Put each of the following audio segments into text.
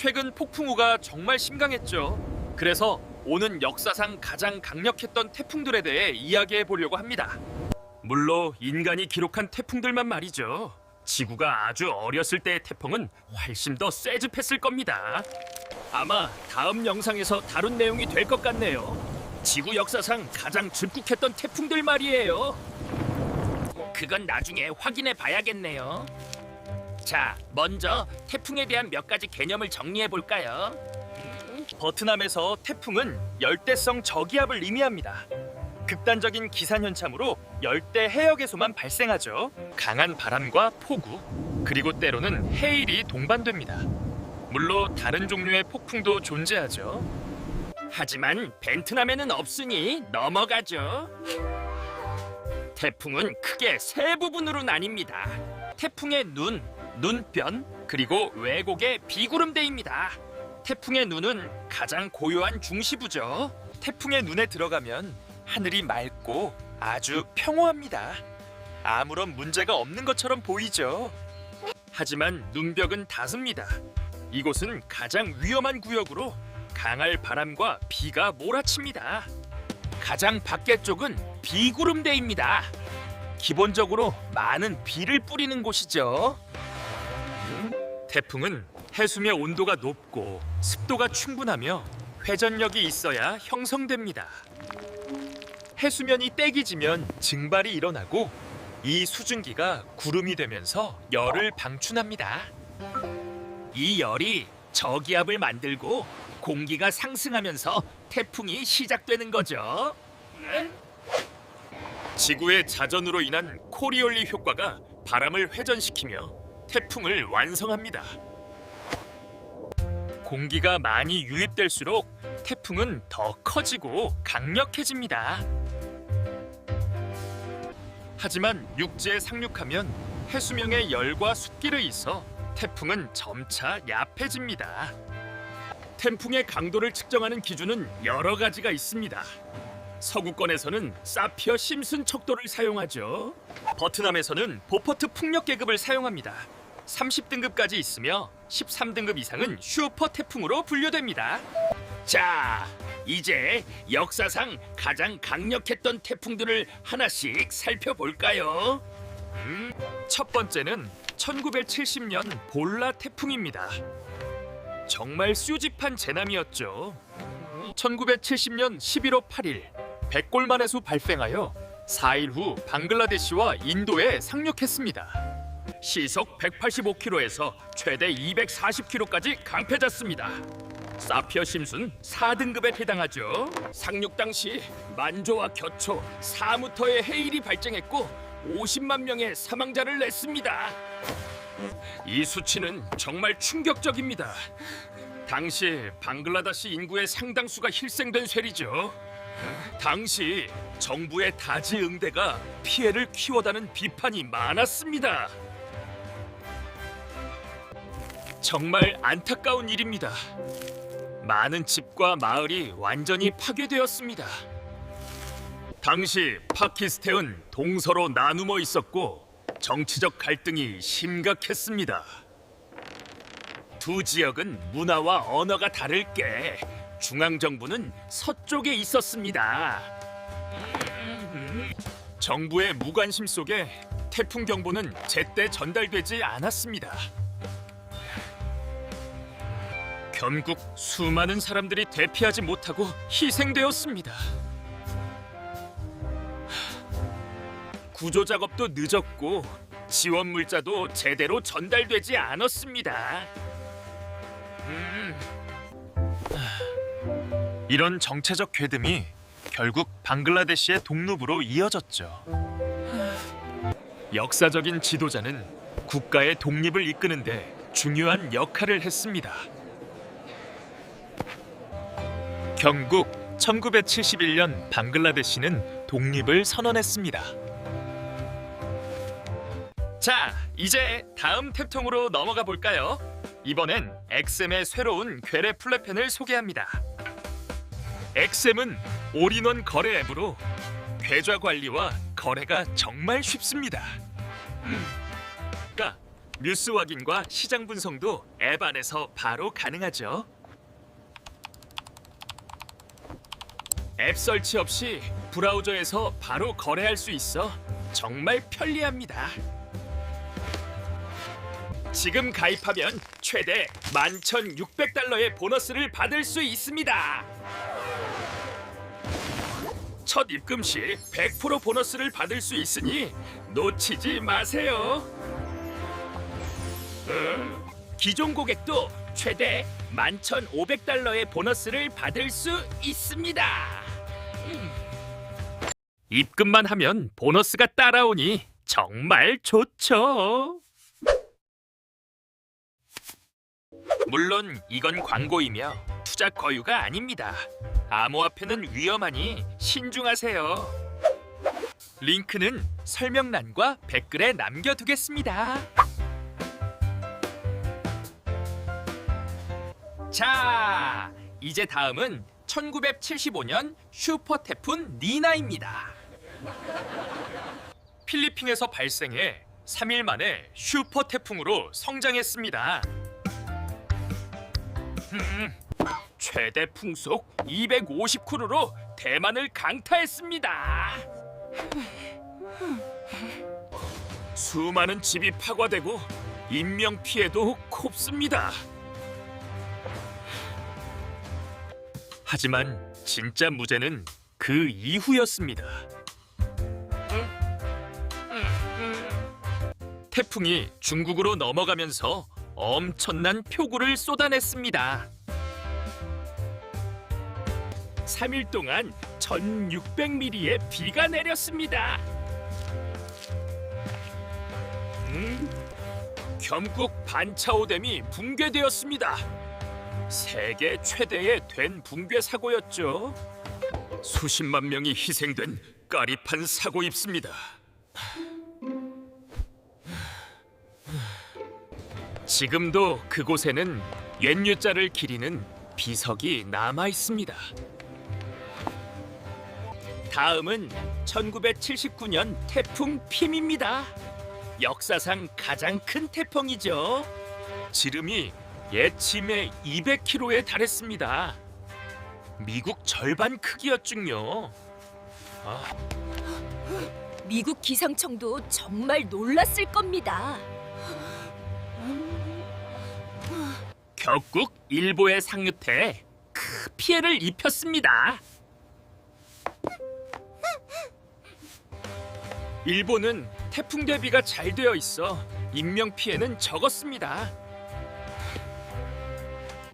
최근 폭풍우가 정말 심각했죠. 그래서 오는 역사상 가장 강력했던 태풍들에 대해 이야기해 보려고 합니다. 물론 인간이 기록한 태풍들만 말이죠. 지구가 아주 어렸을 때의 태풍은 훨씬 더 쇠집했을 겁니다. 아마 다음 영상에서 다룬 내용이 될 것 같네요. 지구 역사상 가장 집국했던 태풍들 말이에요. 그건 나중에 확인해 봐야겠네요. 자, 먼저 태풍에 대한 몇 가지 개념을 정리해 볼까요? 베트남에서 태풍은 열대성 저기압을 의미합니다. 극단적인 기상 현상으로 열대 해역에서만 발생하죠. 강한 바람과 폭우, 그리고 때로는 해일이 동반됩니다. 물론 다른 종류의 폭풍도 존재하죠. 하지만 베트남에는 없으니 넘어가죠. 태풍은 크게 세 부분으로 나뉩니다. 태풍의 눈, 눈변, 그리고 왜곡의 비구름대입니다. 태풍의 눈은 가장 고요한 중시부죠. 태풍의 눈에 들어가면 하늘이 맑고 아주 평온합니다. 아무런 문제가 없는 것처럼 보이죠. 하지만 눈벽은 닫습니다. 이곳은 가장 위험한 구역으로 강할 바람과 비가 몰아칩니다. 가장 밖에 쪽은 비구름대입니다. 기본적으로 많은 비를 뿌리는 곳이죠. 태풍은 해수면 온도가 높고 습도가 충분하며 회전력이 있어야 형성됩니다. 해수면이 떼기지면 증발이 일어나고 이 수증기가 구름이 되면서 열을 방출합니다. 이 열이 저기압을 만들고 공기가 상승하면서 태풍이 시작되는 거죠. 지구의 자전으로 인한 코리올리 효과가 바람을 회전시키며 태풍을 완성합니다. 공기가 많이 유입될수록 태풍은 더 커지고 강력해집니다. 하지만 육지에 상륙하면 해수면에 열과 습기를 있어 태풍은 점차 야해집니다. 태풍의 강도를 측정하는 기준은 여러 가지가 있습니다. 서구권에서는 사피어 심슨 척도를 사용하죠. 베트남에서는 보퍼트 풍력 계급을 사용합니다. 30등급까지 있으며 13등급 이상은 슈퍼 태풍으로 분류됩니다. 자, 이제 역사상 가장 강력했던 태풍들을 하나씩 살펴볼까요? 첫 번째는 1970년 볼라 태풍입니다. 정말 수집한 재난이었죠. 1970년 11월 8일 백골만해수 발생하여 4일 후 방글라데시와 인도에 상륙했습니다. 시속 185km에서 최대 240km까지 강패졌습니다. 사피어 심슨 4등급에 해당하죠. 상륙 당시 만조와 겨초, 4m의 해일이 발생했고 50만 명의 사망자를 냈습니다. 이 수치는 정말 충격적입니다. 당시 방글라데시 인구의 상당수가 희생된 셈이죠. 당시 정부의 다지응대가 피해를 키워다는 비판이 많았습니다. 정말 안타까운 일입니다. 많은 집과 마을이 완전히 파괴되었습니다. 당시 파키스탄은 동서로 나누어 있었고 정치적 갈등이 심각했습니다. 두 지역은 문화와 언어가 다를 게 중앙정부는 서쪽에 있었습니다. 정부의 무관심 속에 태풍 경보는 제때 전달되지 않았습니다. 결국 수많은 사람들이 대피하지 못하고 희생되었습니다. 구조 작업도 늦었고 지원 물자도 제대로 전달되지 않았습니다. 이런 정체적 괴담이 결국 방글라데시의 독립으로 이어졌죠. 역사적인 지도자는 국가의 독립을 이끄는데 중요한 역할을 했습니다. 결국 1971년 방글라데시는 독립을 선언했습니다. 자, 이제 다음 태풍으로 넘어가 볼까요? 이번엔 엑셈의 새로운 괴뢰 플랫펜을 소개합니다. 엑셈은 올인원 거래 앱으로 계좌 관리와 거래가 정말 쉽습니다. 뉴스 확인과 시장 분석도 앱 안에서 바로 가능하죠. 앱 설치 없이 브라우저에서 바로 거래할 수 있어 정말 편리합니다. 지금 가입하면 최대 11,600달러의 보너스를 받을 수 있습니다. 첫 입금 시 100% 보너스를 받을 수 있으니 놓치지 마세요. 기존 고객도 최대 11,500달러의 보너스를 받을 수 있습니다. 입금만 하면 보너스가 따라오니 정말 좋죠. 물론 이건 광고이며 투자 거유가 아닙니다. 암호화폐는 위험하니 신중하세요. 링크는 설명란과 댓글에 남겨두겠습니다. 자, 이제 다음은 1975년 슈퍼 태풍 니나입니다. 필리핀에서 발생해 3일 만에 슈퍼 태풍으로 성장했습니다. 최대 풍속 250km로 대만을 강타했습니다. 수많은 집이 파괴되고 인명 피해도 컸습니다. 하지만 진짜 무죄는 그 이후였습니다. 태풍이 중국으로 넘어가면서 엄청난 폭우를 쏟아냈습니다. 3일 동안 1,600mm의 비가 내렸습니다. 겸국 반차오댐이 붕괴되었습니다. 세계 최대의 된 붕괴 사고였죠. 수십만 명이 희생된 까리판 사고입습니다. 지금도 그곳에는 옛 U자를 기리는 비석이 남아 있습니다. 다음은 1979년 태풍 핌입니다. 역사상 가장 큰 태풍이죠. 지름이 옛 짐의 200km에 달했습니다. 미국 절반 크기였중요. 미국 기상청도 정말 놀랐을 겁니다. 결국 일보에 상륙해 큰 피해를 입혔습니다. 일본은 태풍 대비가 잘 되어 있어 인명 피해는 적었습니다.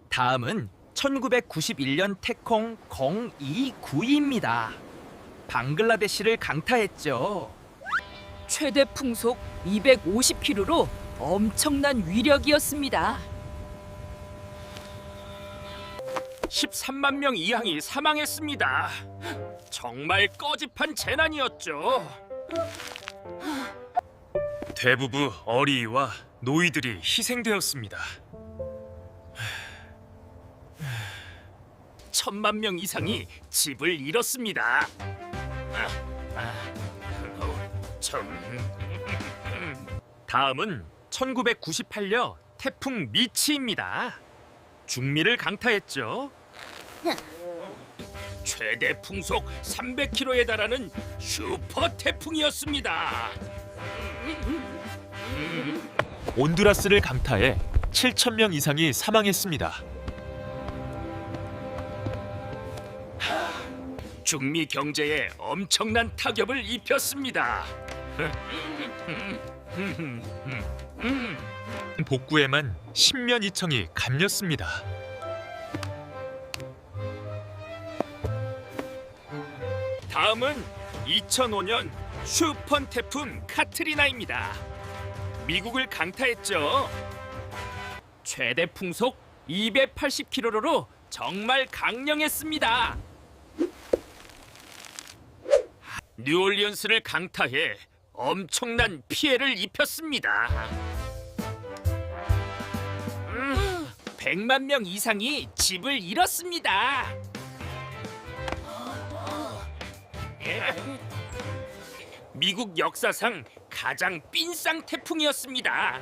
다음은 1991년 태풍 029입니다. 방글라데시를 강타했죠. 최대 풍속 250km로 엄청난 위력이었습니다. 13만 명 이상이 사망했습니다. 정말 꺼집한 재난이었죠. 대부분 어린이와 노이들이 희생되었습니다. 1,000만 명 이상이 집을 잃었습니다. 다음은 1998년 태풍 미치입니다. 중미를 강타했죠. 최대 풍속 300km에 달하는 슈퍼 태풍이었습니다. 온두라스를 강타해 7,000명 이상이 사망했습니다. 중미 경제에 엄청난 타격을 입혔습니다. 복구에만 10년 이청이 감렸습니다. 다음은 2005년 슈퍼 태풍 카트리나입니다. 미국을 강타했죠. 최대 풍속 280km로 정말 강력했습니다. 뉴올리언스를 강타해 엄청난 피해를 입혔습니다. 100만 명 이상이 집을 잃었습니다. 미국 역사상 가장 삔쌍 태풍이었습니다.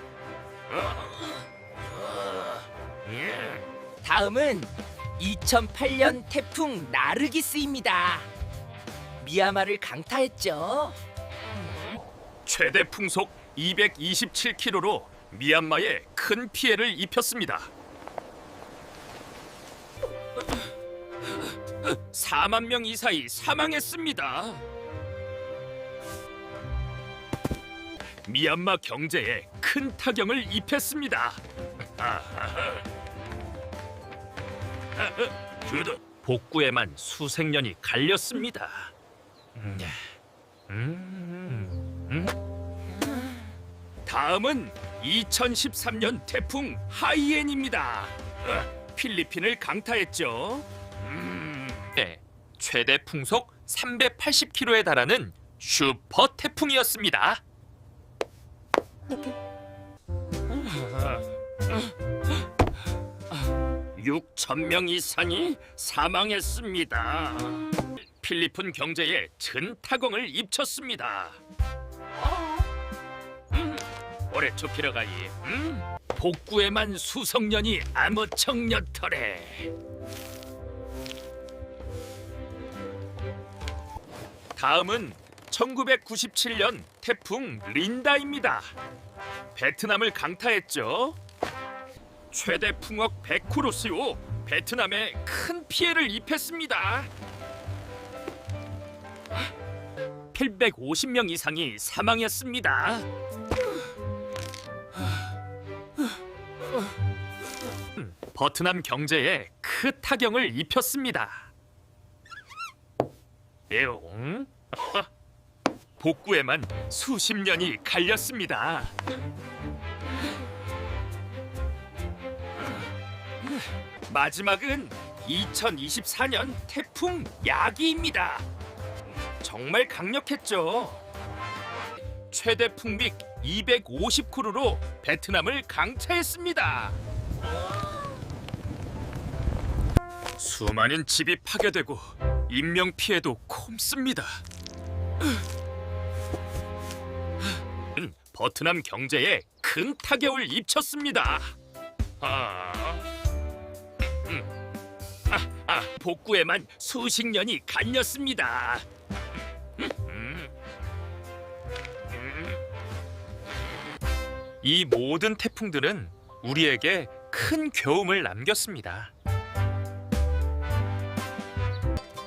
다음은 2008년 태풍 나르기스입니다. 미야마를 강타했죠. 최대 풍속 227km로 미얀마에 큰 피해를 입혔습니다. 4만 명 이상이 사망했습니다. 미얀마 경제에 큰 타격을 입혔습니다. 복구에만 수백 년이 갈렸습니다. 다음은 2013년 태풍 하이엔입니다. 필리핀을 강타했죠. 네, 최대 풍속 380km에 달하는 슈퍼 태풍이었습니다. 6,000명 이상이 사망했습니다. 필리핀 경제에 전타공을 입혔습니다. 올해 좁히러가이. 복구에만 수석 년이 아무청녀터래. 다음은 1997년 태풍 린다입니다. 베트남을 강타했죠. 최대 풍억 100크로스로 베트남에 큰 피해를 입혔습니다. 850명 이상이 사망했습니다. 베트남 경제에 큰 타격을 입혔습니다. 에옹? 복구에만 수십 년이 갈렸습니다. 마지막은 2024년 태풍 야기입니다. 정말 강력했죠. 최대 풍빅 250km로 베트남을 강타했습니다. 수많은 집이 파괴되고 인명 피해도 콤습니다. 베트남 경제에 큰 타격을 입혔습니다. 복구에만 수십 년이 갈렸습니다. 이 모든 태풍들은 우리에게 큰 교훈을 남겼습니다.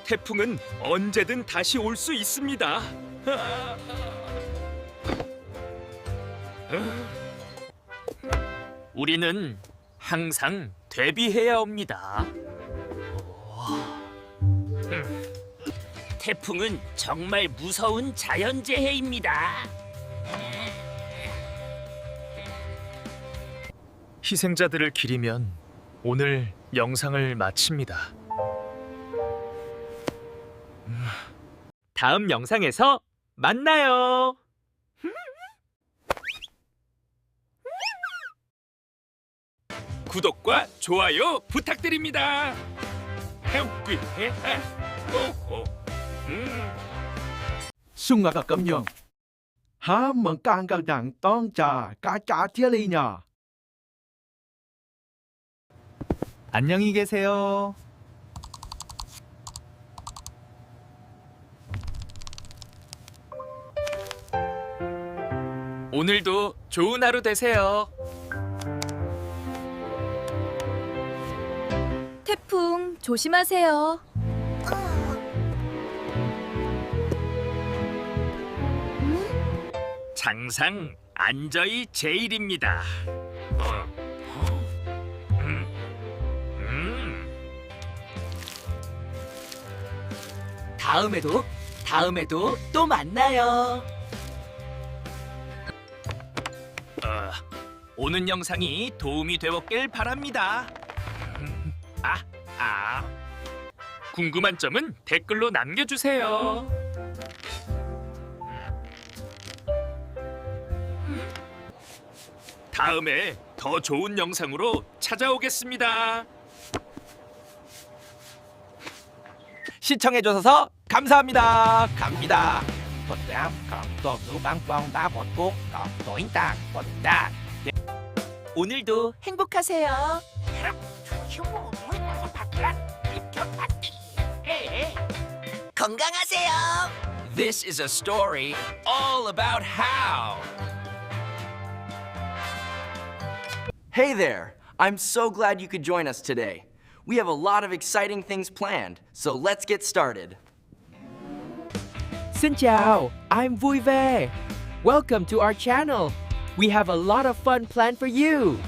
태풍은 언제든 다시 올 수 있습니다. 우리는 항상 대비해야 합니다. 태풍은 정말 무서운 자연재해입니다. 희생자들을 기리면 오늘 영상을 마칩니다. 다음 영상에서 만나요. 구독과 좋아요 부탁드립니다. Sung ngạc cẩm nhường. Há mừng càng càng đẳng tông trà cá cá thiết 리 nhà. 안녕히 계세요. 오늘도 좋은 하루 되세요. 태풍 조심하세요. 장상 안저히 제일입니다. 다음에도 또 만나요. 오는 영상이 도움이 되었길 바랍니다. 궁금한 점은 댓글로 남겨주세요. 다음에 더 좋은 영상으로 찾아오겠습니다. 시청해주셔서 감사합니다. 갑니다. Tuần đám còn tuần ngũ băng bong đá bọt cốt còn tối tàng tuần đàn. 오늘도 행복하세요. 건강하세요. This is a story all about how. Hey there! I'm so glad you could join us today. We have a lot of exciting things planned, so let's get started. Xin chào, I'm Vui Vẻ. Welcome to our channel. We have a lot of fun planned for you.